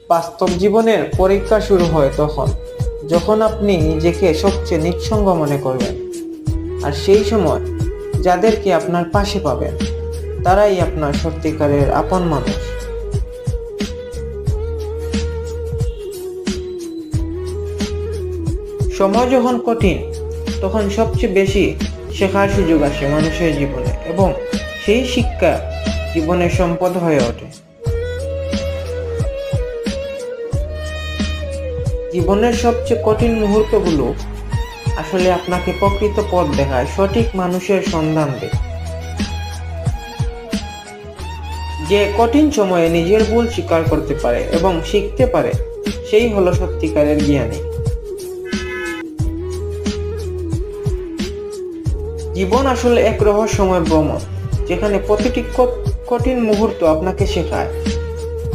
বাস্তব জীবনের পরীক্ষা শুরু হয় তখন, যখন আপনি নিজেকে সবচেয়ে নিঃসঙ্গ মনে করবেন। আর সেই সময় যাদেরকে আপনার পাশে পাবেন, তারাই আপনার সত্যিকারের আপন মানুষ। সময় যখন কঠিন, তখন সবচেয়ে বেশি শেখার সুযোগ আসে মানুষের জীবনে, এবং সেই শিক্ষা জীবনের সম্পদ হয়ে ওঠে। জীবনের সবচেয়ে কঠিন মুহূর্তগুলো আসলে আপনাকে প্রকৃত পথ দেখায়, সঠিক মানুষের সন্ধান দেয়। যে কঠিন সময়ে নিজের ভুল স্বীকার করতে পারে এবং শিখতে পারে, সেই হলো সত্যিকারের জ্ঞানী। জীবন আসলে এক রহস্যময় ভ্রমণ, যেখানে প্রতিটি কঠিন মুহূর্ত আপনাকে শেখায়